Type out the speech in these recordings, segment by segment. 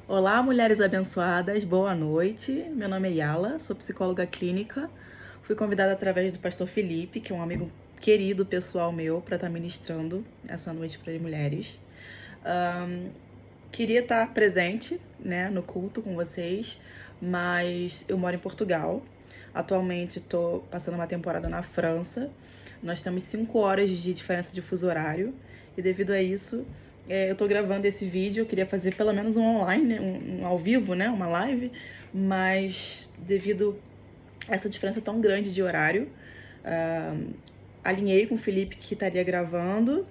Olá, mulheres abençoadas, boa noite. Meu nome é Yala, sou psicóloga clínica. Fui convidada através do pastor Felipe, que é um amigo querido pessoal meu, para estar ministrando essa noite para as mulheres. Queria estar presente, né, no culto com vocês, mas eu moro em Portugal. Atualmente estou passando uma temporada na França. Nós temos 5 horas de diferença de fuso horário e devido a isso eu tô gravando esse vídeo. Eu queria fazer pelo menos um online, um ao vivo, né, uma live, mas devido a essa diferença tão grande de horário, alinhei com o Felipe que estaria gravando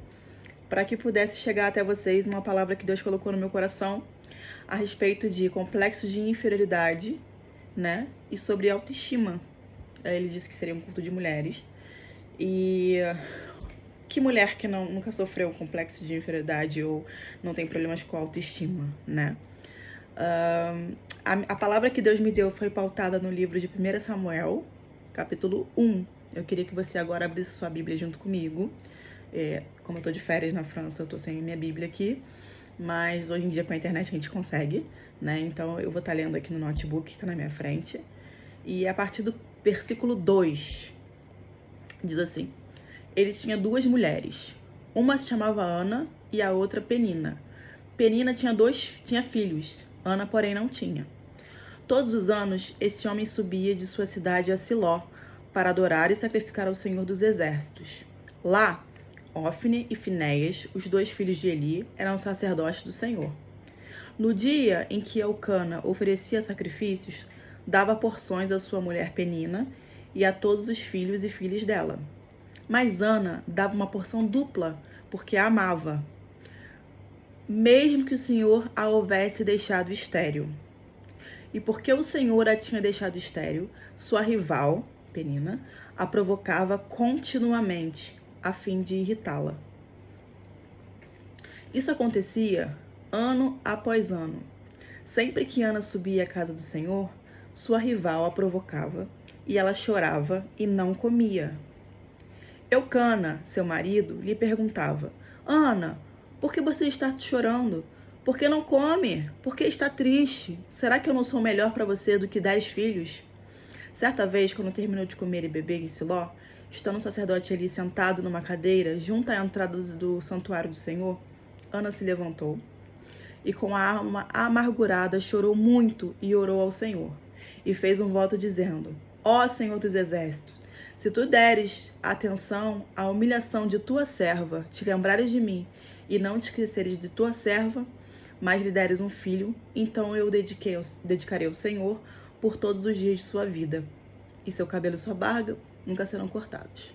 para que pudesse chegar até vocês uma palavra que Deus colocou no meu coração a respeito de complexo de inferioridade, né, e sobre autoestima. Ele disse que seria um culto de mulheres. E que mulher que nunca sofreu complexo de inferioridade ou não tem problemas com autoestima, né? A palavra que Deus me deu foi pautada no livro de 1 Samuel, capítulo 1. Eu queria que você agora abrisse sua Bíblia junto comigo. Como eu tô de férias na França, eu tô sem a minha Bíblia aqui, mas hoje em dia com a internet a gente consegue, né? Então eu vou estar lendo aqui no notebook que tá na minha frente. E a partir do versículo 2, diz assim: ele tinha 2 mulheres. Uma se chamava Ana e a outra Penina. Penina tinha filhos. Ana, porém, não tinha. Todos os anos, esse homem subia de sua cidade a Siló para adorar e sacrificar ao Senhor dos Exércitos. Lá, Ofne e Finéias, os 2 filhos de Eli, eram sacerdotes do Senhor. No dia em que Elcana oferecia sacrifícios, dava porções à sua mulher Penina e a todos os filhos e filhas dela. Mas Ana dava uma porção dupla, porque a amava, mesmo que o Senhor a houvesse deixado estéril. E porque o Senhor a tinha deixado estéril, sua rival, Penina, a provocava continuamente, a fim de irritá-la. Isso acontecia ano após ano. Sempre que Ana subia à casa do Senhor, sua rival a provocava, e ela chorava e não comia. Elcana, seu marido, lhe perguntava: Ana, por que você está chorando? Por que não come? Por que está triste? Será que eu não sou melhor para você do que 10 filhos? Certa vez, quando terminou de comer e beber em Siló, estando o sacerdote ali sentado numa cadeira, junto à entrada do santuário do Senhor, Ana se levantou e com a alma amargurada chorou muito e orou ao Senhor. E fez um voto dizendo: Ó Senhor dos Exércitos, se tu deres atenção à humilhação de tua serva, te lembrares de mim, e não te esqueceres de tua serva, mas lhe deres um filho, então eu dedicarei ao Senhor por todos os dias de sua vida, e seu cabelo e sua barba nunca serão cortados.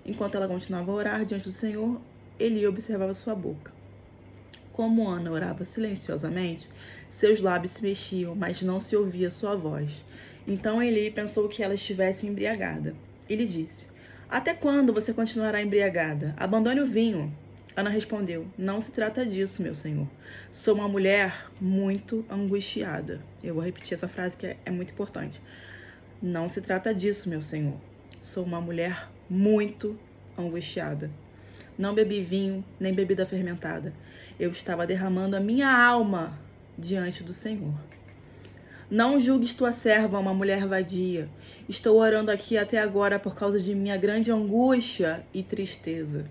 Enquanto ela continuava a orar diante do Senhor, Eli observava sua boca. Como Ana orava silenciosamente, seus lábios se mexiam, mas não se ouvia sua voz. Então Eli pensou que ela estivesse embriagada. Ele disse: Até quando você continuará embriagada? Abandone o vinho. Ana respondeu: Não se trata disso, meu senhor. Sou uma mulher muito angustiada. Eu vou repetir essa frase que é muito importante. Não se trata disso, meu senhor. Sou uma mulher muito angustiada. Não bebi vinho, nem bebida fermentada. Eu estava derramando a minha alma diante do Senhor. Não julgues tua serva uma mulher vadia. Estou orando aqui até agora por causa de minha grande angústia e tristeza.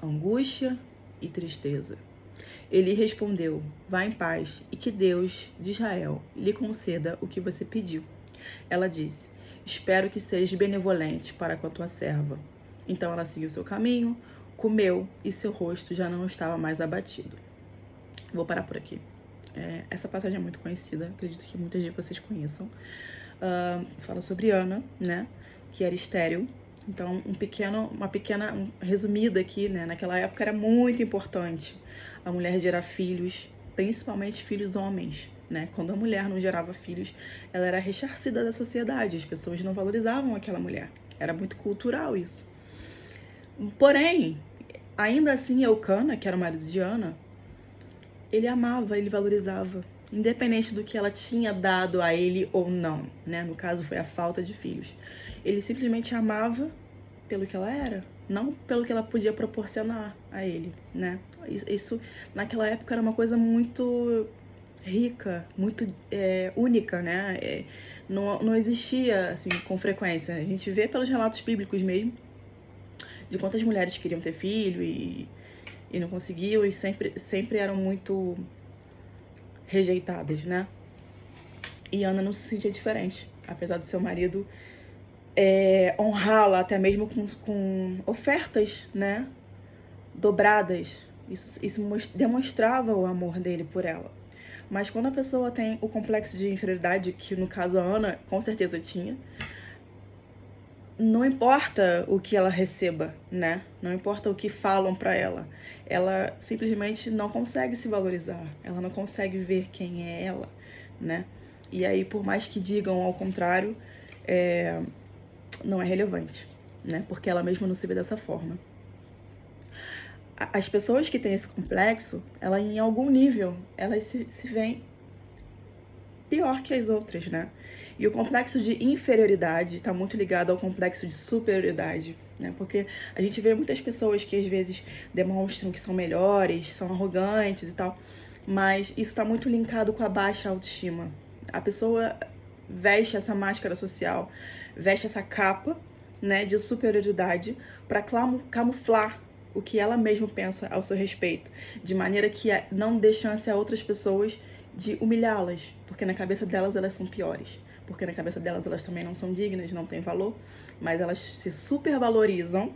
Angústia e tristeza. Ele respondeu: Vá em paz e que Deus de Israel lhe conceda o que você pediu. Ela disse: Espero que sejas benevolente para com a tua serva. Então ela seguiu seu caminho, comeu e seu rosto já não estava mais abatido. Vou parar por aqui. Essa passagem é muito conhecida, acredito que muitas de vocês conheçam. Fala sobre Ana, né, que era estéril. Então, uma pequena resumida aqui, né, naquela época era muito importante a mulher gerar filhos, principalmente filhos homens, né? Quando a mulher não gerava filhos, ela era ressarcida da sociedade, as pessoas não valorizavam aquela mulher. Era muito cultural isso. Porém, ainda assim, Elcana, que era o marido de Ana, ele amava, ele valorizava, independente do que ela tinha dado a ele ou não, né? No caso, foi a falta de filhos. Ele simplesmente amava pelo que ela era, não pelo que ela podia proporcionar a ele, né? Isso naquela época era uma coisa muito rica, muito única, né? Não existia, assim, com frequência. A gente vê pelos relatos bíblicos mesmo, de quantas mulheres queriam ter filho e não conseguiam, e sempre eram muito rejeitadas, né? E Ana não se sentia diferente, apesar do seu marido honrá-la até mesmo com ofertas, né? Dobradas. Isso demonstrava o amor dele por ela. Mas quando a pessoa tem o complexo de inferioridade, que no caso a Ana com certeza tinha, não importa o que ela receba, né? Não importa o que falam pra ela. Ela simplesmente não consegue se valorizar. Ela não consegue ver quem é ela, né? E aí, por mais que digam ao contrário, não é relevante, né? Porque ela mesma não se vê dessa forma. As pessoas que têm esse complexo, ela em algum nível, elas se veem pior que as outras, né? E o complexo de inferioridade está muito ligado ao complexo de superioridade, né? Porque a gente vê muitas pessoas que às vezes demonstram que são melhores, são arrogantes e tal, mas isso está muito linkado com a baixa autoestima. A pessoa veste essa máscara social, veste essa capa, né, de superioridade para camuflar o que ela mesma pensa ao seu respeito, de maneira que não dê chance a outras pessoas de humilhá-las, porque na cabeça delas elas são piores, porque na cabeça delas elas também não são dignas, não têm valor, mas elas se supervalorizam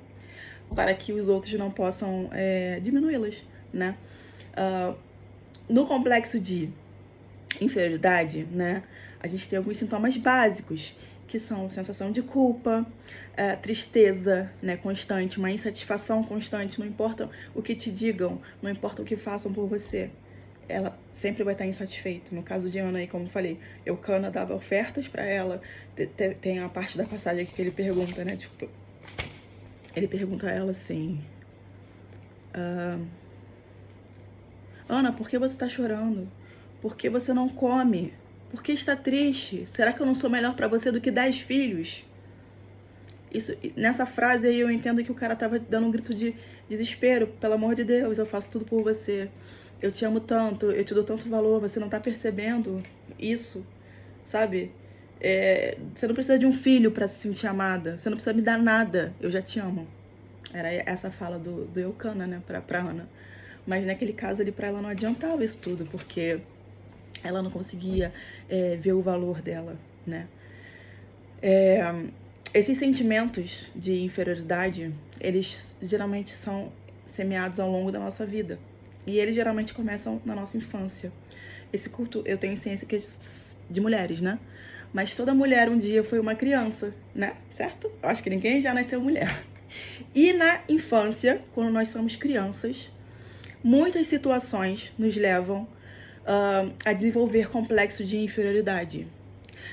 para que os outros não possam diminuí-las, né? No complexo de inferioridade, né, a gente tem alguns sintomas básicos, que são sensação de culpa, tristeza, né, constante, uma insatisfação constante, não importa o que te digam, não importa o que façam por você, ela sempre vai estar insatisfeita. No caso de Ana aí, como eu falei, Eucana dava ofertas para ela, tem a parte da passagem aqui que ele pergunta, né, tipo, ele pergunta a ela assim, Ana, por que você tá chorando? Por que você não come? Por que está triste? Será que eu não sou melhor para você do que 10 filhos? Nessa frase aí eu entendo que o cara tava dando um grito de desespero. Pelo amor de Deus, eu faço tudo por você. Eu te amo tanto, eu te dou tanto valor, você não tá percebendo isso, sabe? Você não precisa de um filho para se sentir amada. Você não precisa me dar nada, eu já te amo. Era essa fala do Eucana, né, pra Ana. Mas naquele caso ali, pra ela não adiantava isso tudo, porque ela não conseguia ver o valor dela, né? Esses sentimentos de inferioridade, eles geralmente são semeados ao longo da nossa vida. E eles geralmente começam na nossa infância. Esse culto, eu tenho ciência que é de mulheres, né? Mas toda mulher um dia foi uma criança, né? Certo? Eu acho que ninguém já nasceu mulher. E na infância, quando nós somos crianças, muitas situações nos levam a desenvolver complexo de inferioridade.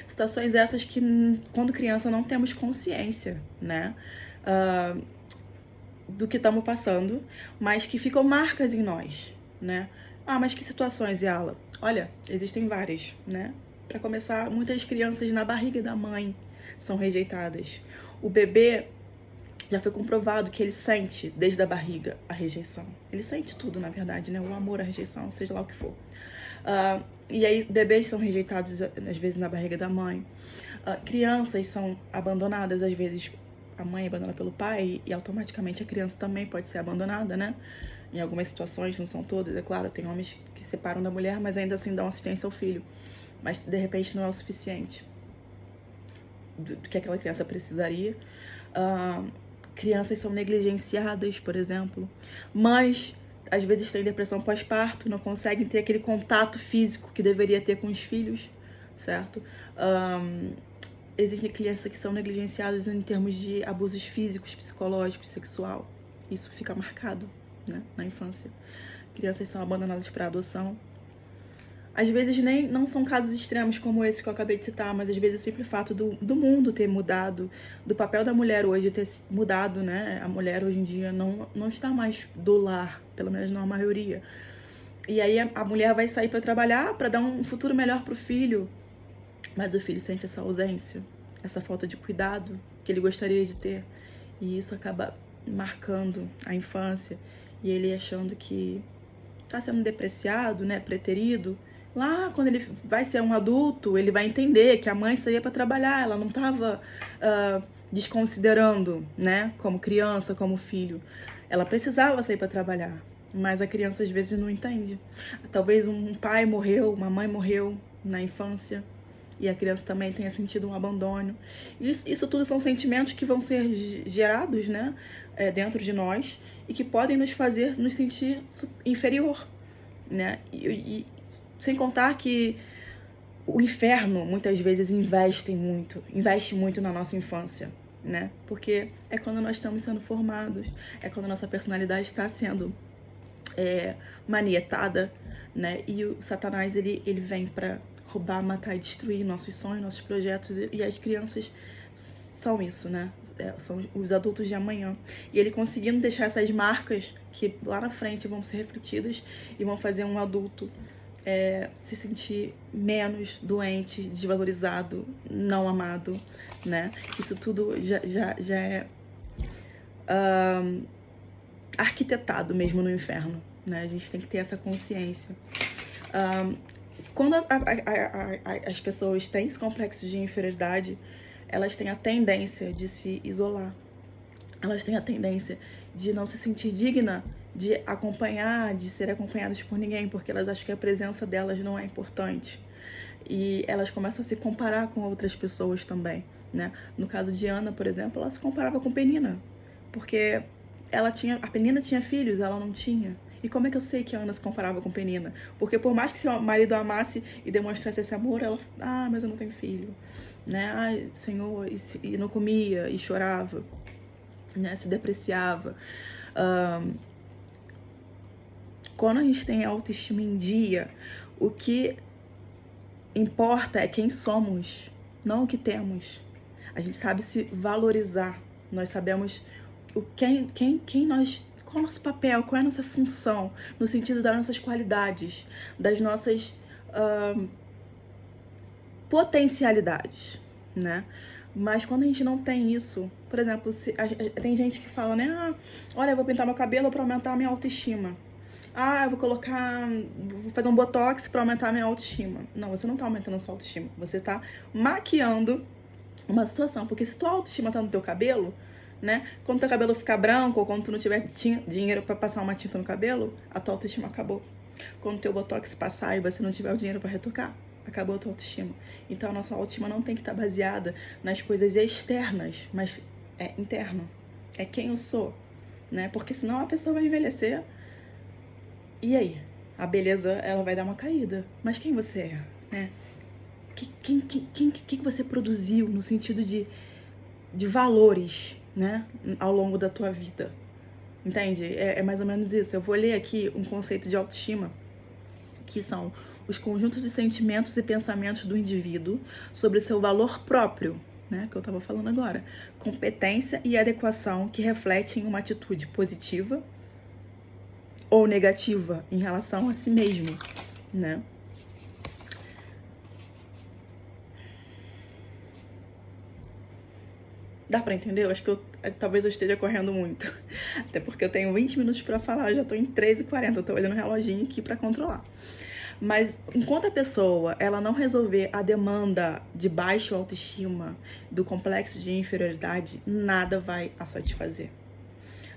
Situações essas que, quando criança, não temos consciência, né? Do que estamos passando, mas que ficam marcas em nós, né? Mas que situações, Yala? Olha, existem várias, né? Para começar, muitas crianças na barriga da mãe são rejeitadas. O bebê, já foi comprovado que ele sente, desde a barriga, a rejeição. Ele sente tudo, na verdade, né? O amor, a rejeição, seja lá o que for. E aí, bebês são rejeitados, às vezes, na barriga da mãe. Crianças são abandonadas, às vezes, a mãe é abandonada pelo pai e automaticamente a criança também pode ser abandonada, né? Em algumas situações, não são todas, é claro, tem homens que se separam da mulher, mas ainda assim dão assistência ao filho. Mas, de repente, não é o suficiente do que aquela criança precisaria. Crianças são negligenciadas, por exemplo. Mães, às vezes, têm depressão pós-parto, não conseguem ter aquele contato físico que deveria ter com os filhos, certo? Existem crianças que são negligenciadas em termos de abusos físicos, psicológicos, sexual. Isso fica marcado, né, na infância. Crianças são abandonadas para adoção. Às vezes não são casos extremos como esse que eu acabei de citar, mas às vezes é sempre o fato do mundo ter mudado, do papel da mulher hoje ter mudado, né? A mulher hoje em dia não está mais do lar, pelo menos não a maioria. E aí a mulher vai sair para trabalhar, para dar um futuro melhor pro filho, mas o filho sente essa ausência, essa falta de cuidado que ele gostaria de ter. E isso acaba marcando a infância, e ele achando que está sendo depreciado, né, preterido, Lá, quando ele vai ser um adulto, ele vai entender que a mãe saía para trabalhar, ela não estava desconsiderando, né, como criança, como filho. Ela precisava sair para trabalhar, mas a criança às vezes não entende. Talvez um pai morreu, uma mãe morreu na infância e a criança também tenha sentido um abandono. Isso tudo são sentimentos que vão ser gerados, né, dentro de nós e que podem nos fazer nos sentir inferior, né? Sem contar que o inferno muitas vezes investe muito na nossa infância, né? Porque é quando nós estamos sendo formados, é quando a nossa personalidade está sendo manietada, né? E o Satanás, ele vem para roubar, matar e destruir nossos sonhos, nossos projetos, e as crianças são isso, né? São os adultos de amanhã. E ele conseguindo deixar essas marcas que lá na frente vão ser refletidas e vão fazer um adulto se sentir menos doente, desvalorizado, não amado, né? Isso tudo já é arquitetado mesmo no inferno, né? A gente tem que ter essa consciência. Quando as pessoas têm esse complexo de inferioridade, elas têm a tendência de se isolar. Elas têm a tendência de não se sentir digna de acompanhar, de ser acompanhadas por ninguém, porque elas acham que a presença delas não é importante. E elas começam a se comparar com outras pessoas também, né? No caso de Ana, por exemplo, ela se comparava com Penina, porque a Penina tinha filhos, ela não tinha. E como é que eu sei que a Ana se comparava com Penina? Porque por mais que seu marido amasse e demonstrasse esse amor, ela, mas eu não tenho filho, né? Ai, Senhor, e não comia, e chorava, né? Se depreciava. Quando a gente tem a autoestima em dia, o que importa é quem somos, não o que temos. A gente sabe se valorizar, nós sabemos quem nós, qual é o nosso papel, qual é a nossa função, no sentido das nossas qualidades, das nossas potencialidades, né? Mas quando a gente não tem isso, por exemplo, tem gente que fala, né? Olha, eu vou pintar meu cabelo para aumentar a minha autoestima. Eu vou fazer um botox para aumentar a minha autoestima. Não, você não tá aumentando a sua autoestima. Você tá maquiando uma situação. Porque se tua autoestima tá no teu cabelo, né? Quando teu cabelo ficar branco ou quando tu não tiver dinheiro para passar uma tinta no cabelo, a tua autoestima acabou. Quando teu botox passar e você não tiver o dinheiro para retocar, acabou a tua autoestima. Então a nossa autoestima não tem que estar baseada nas coisas externas, mas é interno. É quem eu sou, né? Porque senão a pessoa vai envelhecer. E aí? A beleza, ela vai dar uma caída. Mas quem você é, né? Que você produziu no sentido de valores, né? Ao longo da tua vida. Entende? É mais ou menos isso. Eu vou ler aqui um conceito de autoestima, que são os conjuntos de sentimentos e pensamentos do indivíduo sobre seu valor próprio, né? Que eu estava falando agora. Competência e adequação que refletem uma atitude positiva ou negativa em relação a si mesmo, né? Dá pra entender? Eu acho que talvez eu esteja correndo muito. Até porque eu tenho 20 minutos pra falar, eu já tô em 3h40, eu tô olhando o reloginho aqui pra controlar. Mas enquanto a pessoa, ela não resolver a demanda de baixa autoestima, do complexo de inferioridade, nada vai a satisfazer.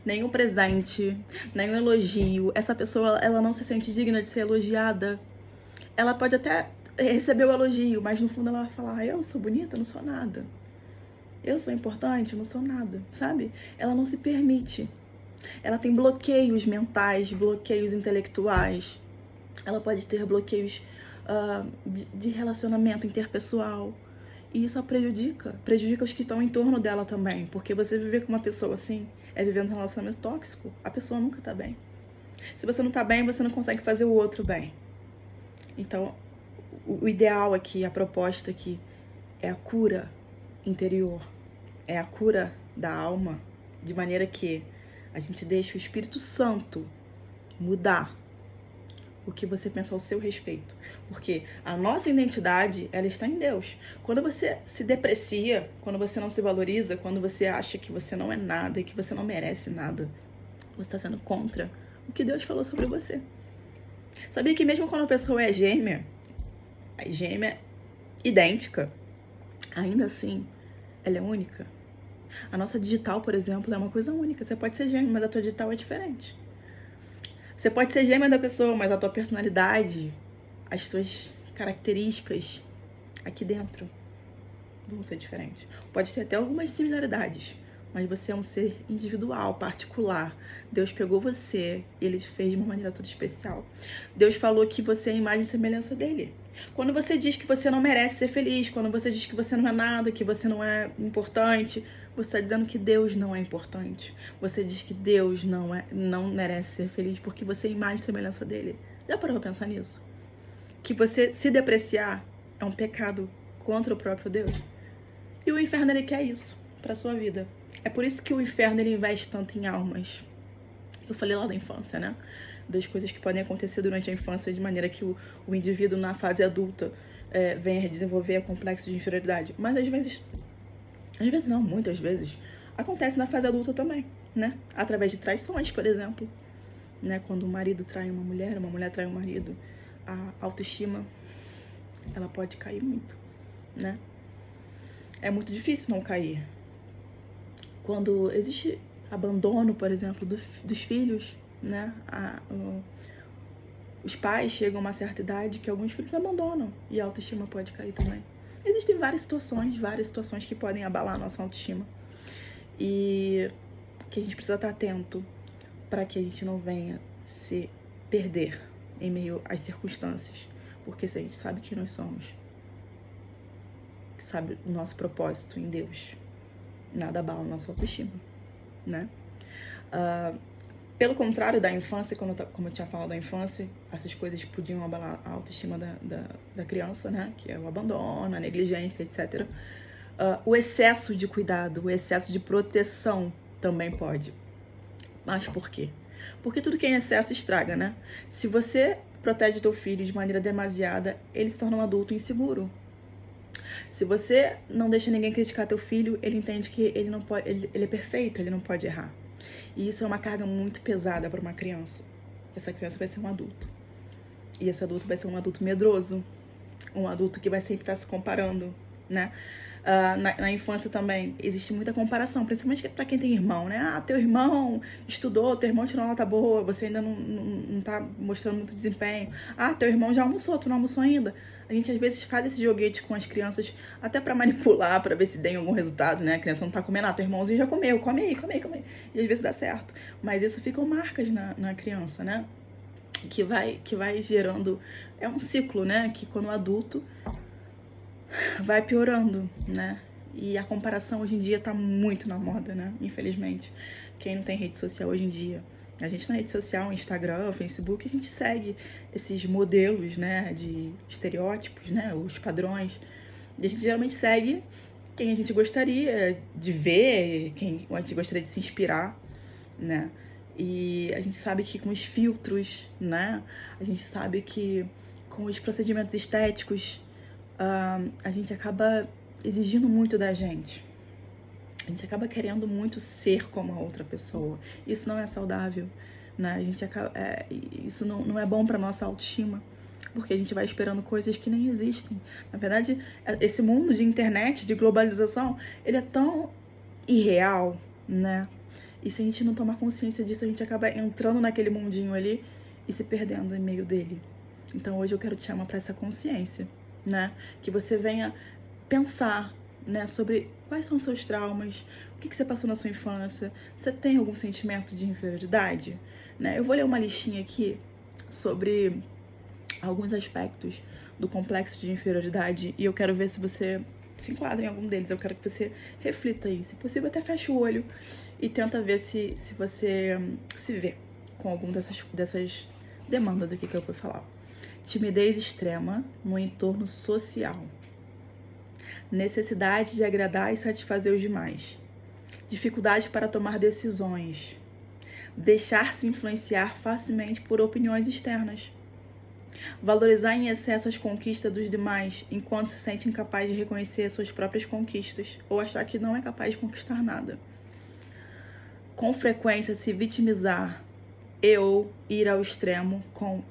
Nenhum presente, nenhum elogio. Essa pessoa, ela não se sente digna de ser elogiada. Ela pode até receber o elogio, mas no fundo ela vai falar, eu sou bonita, não sou nada. Eu sou importante, não sou nada, sabe? Ela não se permite. Ela tem bloqueios mentais, bloqueios intelectuais. Ela pode ter bloqueios de relacionamento interpessoal. E isso a prejudica os que estão em torno dela também. Porque você viver com uma pessoa assim é viver um relacionamento tóxico. A pessoa nunca tá bem. Se você não tá bem, você não consegue fazer o outro bem. Então, o ideal aqui, a proposta aqui, é a cura interior. É a cura da alma. De maneira que a gente deixa o Espírito Santo mudar o que você pensa ao seu respeito. Porque a nossa identidade, ela está em Deus. Quando você se deprecia, quando você não se valoriza, quando você acha que você não é nada e que você não merece nada, você está sendo contra o que Deus falou sobre você. Sabia que mesmo quando a pessoa é gêmea, gêmea idêntica, ainda assim, ela é única. A nossa digital, por exemplo, é uma coisa única. Você pode ser gêmea, mas a tua digital é diferente. Você pode ser gêmea da pessoa, mas a tua personalidade, as tuas características aqui dentro vão ser diferentes. Pode ter até algumas similaridades, mas você é um ser individual, particular. Deus pegou você e Ele te fez de uma maneira toda especial. Deus falou que você é a imagem e semelhança dEle. Quando você diz que você não merece ser feliz, quando você diz que você não é nada, que você não é importante, você está dizendo que Deus não é importante. Você diz que Deus não merece ser feliz porque você é a imagem e semelhança dEle. Já parou pra pensar nisso? Que você se depreciar é um pecado contra o próprio Deus. E o inferno, ele quer isso pra sua vida. É por isso que o inferno, ele investe tanto em almas. Eu falei lá da infância, né? Das coisas que podem acontecer durante a infância, de maneira que o indivíduo, na fase adulta, venha a desenvolver complexo de inferioridade. Mas às vezes não, muitas vezes, acontece na fase adulta também, né? Através de traições, por exemplo. Né? Quando o marido trai uma mulher trai um marido, a autoestima, ela pode cair muito, né? É muito difícil não cair. Quando existe abandono, por exemplo, dos filhos, né? Os pais chegam a uma certa idade que alguns filhos abandonam e a autoestima pode cair também. Existem várias situações que podem abalar a nossa autoestima e que a gente precisa estar atento para que a gente não venha se perder em meio às circunstâncias, porque se a gente sabe quem nós somos, sabe o nosso propósito em Deus, nada abala a nossa autoestima, né? Pelo contrário da infância, como eu tinha falado da infância, essas coisas podiam abalar a autoestima da criança, né? Que é o abandono, a negligência, etc. O excesso de cuidado, o excesso de proteção também pode. Mas por quê? Porque tudo que é em excesso estraga, né? Se você protege teu filho de maneira demasiada, ele se torna um adulto inseguro. Se você não deixa ninguém criticar teu filho, ele entende que ele não pode, ele é perfeito, ele não pode errar. E isso é uma carga muito pesada para uma criança. Essa criança vai ser um adulto. E esse adulto vai ser um adulto medroso, um adulto que vai sempre estar se comparando, né? Na infância também existe muita comparação, principalmente para quem tem irmão, né? Ah, teu irmão estudou, teu irmão tirou uma nota boa, você ainda não tá mostrando muito desempenho. Ah, teu irmão já almoçou, tu não almoçou ainda. A gente às vezes faz esse joguete com as crianças até para manipular, para ver se tem algum resultado, né? A criança não tá comendo, ah, teu irmãozinho já comeu, come aí. E às vezes dá certo. Mas isso ficam marcas na criança, né? Que vai gerando, é um ciclo, né? Que quando o adulto vai piorando, né? E a comparação hoje em dia tá muito na moda, né? Infelizmente. Quem não tem rede social hoje em dia? A gente na rede social, Instagram, Facebook, a gente segue esses modelos, né? De estereótipos, né? Os padrões. E a gente geralmente segue quem a gente gostaria de ver, quem a gente gostaria de se inspirar, né? E a gente sabe que com os filtros, né? A gente sabe que com os procedimentos estéticos, a gente acaba exigindo muito da gente. A gente acaba querendo muito ser como a outra pessoa. Isso não é saudável, né? A gente isso não é bom para nossa autoestima, porque a gente vai esperando coisas que nem existem. Na verdade, esse mundo de internet, de globalização, ele é tão irreal, né? E se a gente não tomar consciência disso, a gente acaba entrando naquele mundinho ali e se perdendo em meio dele. Então hoje eu quero te chamar para essa consciência, né? Que você venha pensar, né, sobre quais são os seus traumas, o que você passou na sua infância, você tem algum sentimento de inferioridade, né? Eu vou ler uma listinha aqui sobre alguns aspectos do complexo de inferioridade e eu quero ver se você se enquadra em algum deles. Eu quero que você reflita aí, se possível até feche o olho e tenta ver se você se vê com alguma dessas demandas aqui que eu vou falar. Timidez extrema no entorno social. Necessidade de agradar e satisfazer os demais. Dificuldade para tomar decisões. Deixar-se influenciar facilmente por opiniões externas. Valorizar em excesso as conquistas dos demais, enquanto se sente incapaz de reconhecer suas próprias conquistas, ou achar que não é capaz de conquistar nada. Com frequência se vitimizar ou ir ao extremo com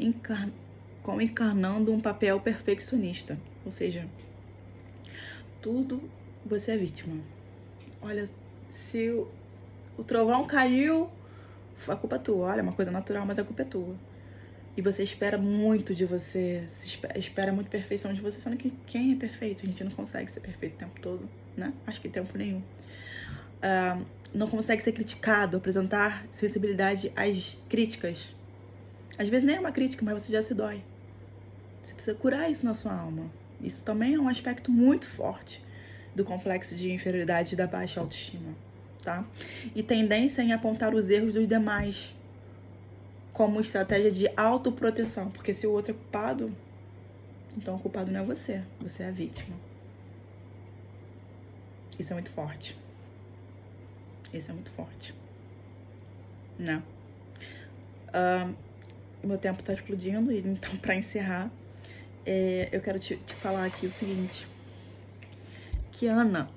como encarnando um papel perfeccionista. Ou seja, tudo você é vítima. Olha, se o trovão caiu, a culpa é tua. Olha, é uma coisa natural, mas a culpa é tua. E você espera muito de você, espera muito perfeição de você, sendo que quem é perfeito? A gente não consegue ser perfeito o tempo todo, né? Acho que tempo nenhum. Não consegue ser criticado, apresentar sensibilidade às críticas. Às vezes nem é uma crítica, mas você já se dói. Você precisa curar isso na sua alma. Isso também é um aspecto muito forte do complexo de inferioridade e da baixa autoestima, tá? E tendência em apontar os erros dos demais como estratégia de autoproteção, porque se o outro é culpado, então o culpado não é você, você é a vítima. Isso é muito forte. Isso é muito forte. Né? Meu tempo tá explodindo, então pra encerrar, eu quero te falar aqui o seguinte, que Ana,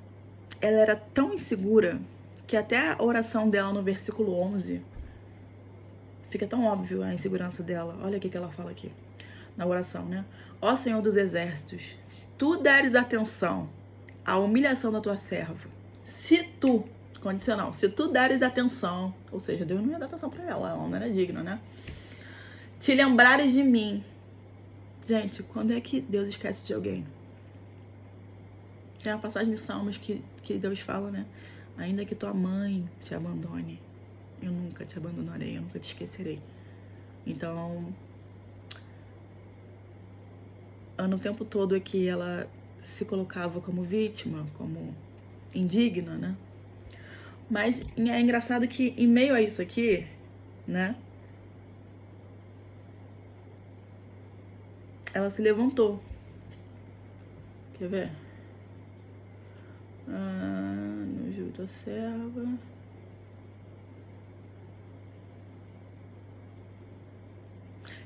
ela era tão insegura que até a oração dela no versículo 11 fica tão óbvio a insegurança dela. Olha o que ela fala aqui na oração, né? Ó Senhor dos exércitos, se tu deres atenção à humilhação da tua serva, se tu, condicional, se tu deres atenção, ou seja, Deus não ia dar atenção pra ela não era digna, né? Te lembrares de mim. Gente, quando é que Deus esquece de alguém? Tem uma passagem de Salmos que Deus fala, né? Ainda que tua mãe te abandone, eu nunca te abandonarei, eu nunca te esquecerei. Então, Ana o tempo todo é que ela se colocava como vítima, como indigna, né? Mas é engraçado que em meio a isso aqui, né? Ela se levantou. Quer ver? No jugo da serva.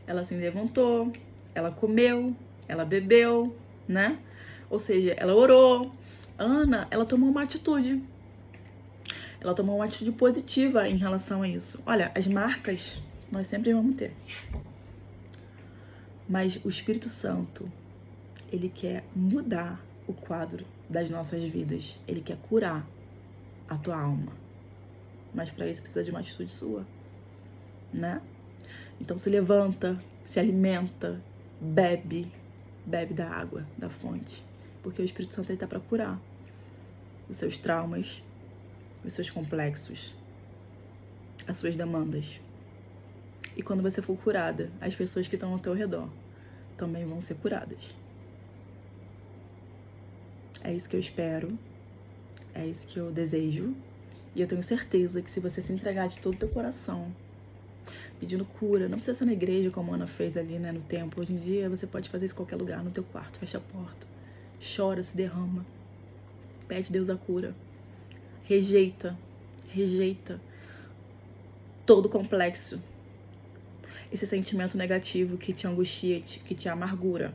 Ela se levantou, ela comeu, ela bebeu, né? Ou seja, ela orou. Ana, ela tomou uma atitude. Ela tomou uma atitude positiva em relação a isso. Olha, as marcas nós sempre vamos ter. Mas o Espírito Santo, ele quer mudar o quadro das nossas vidas. Ele quer curar a tua alma. Mas para isso precisa de uma atitude sua, né? Então se levanta, se alimenta, bebe da água, da fonte. Porque o Espírito Santo ele tá para curar os seus traumas, os seus complexos, as suas demandas. E quando você for curada, as pessoas que estão ao teu redor também vão ser curadas. É isso que eu espero, é isso que eu desejo. E eu tenho certeza que se você se entregar de todo o teu coração, pedindo cura, não precisa ser na igreja como a Ana fez ali, né, no templo. Hoje em dia você pode fazer isso em qualquer lugar, no teu quarto, fecha a porta, chora, se derrama, pede Deus a cura. Rejeita todo complexo, esse sentimento negativo que te angustia, que te amargura.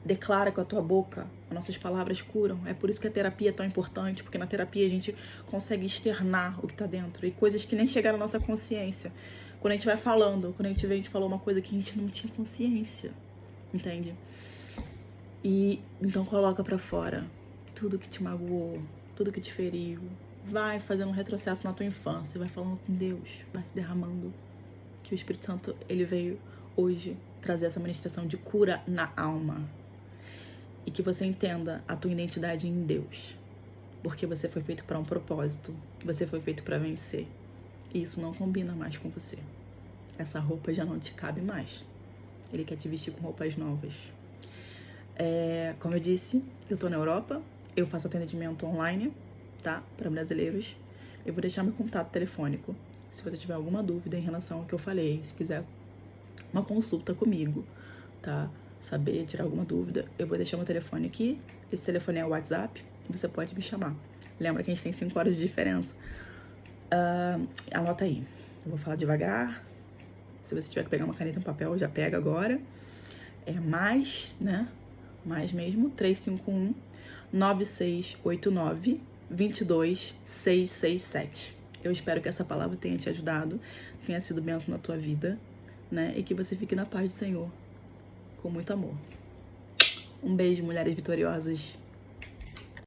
Declara com a tua boca, as nossas palavras curam. É por isso que a terapia é tão importante, porque na terapia a gente consegue externar o que tá dentro e coisas que nem chegaram à nossa consciência. Quando a gente vai falando, quando a gente falou uma coisa que a gente não tinha consciência, entende? E então coloca pra fora tudo que te magoou, tudo que te feriu. Vai fazendo um retrocesso na tua infância, vai falando com Deus, vai se derramando. Que o Espírito Santo, ele veio hoje trazer essa ministração de cura na alma. E que você entenda a tua identidade em Deus. Porque você foi feito para um propósito, você foi feito para vencer. E isso não combina mais com você. Essa roupa já não te cabe mais. Ele quer te vestir com roupas novas. Como eu disse, eu tô na Europa, eu faço atendimento online, tá? Para brasileiros. Eu vou deixar meu contato telefônico. Se você tiver alguma dúvida em relação ao que eu falei, se quiser uma consulta comigo, tá? Saber, tirar alguma dúvida, eu vou deixar meu telefone aqui. Esse telefone é o WhatsApp, você pode me chamar. Lembra que a gente tem 5 horas de diferença. Anota aí. Eu vou falar devagar. Se você tiver que pegar uma caneta e um papel, já pega agora. É mais, né? Mais mesmo, 351 9689 22667. Eu espero que essa palavra tenha te ajudado, tenha sido bênção na tua vida, né? E que você fique na paz do Senhor. com muito amor. Um beijo, mulheres vitoriosas.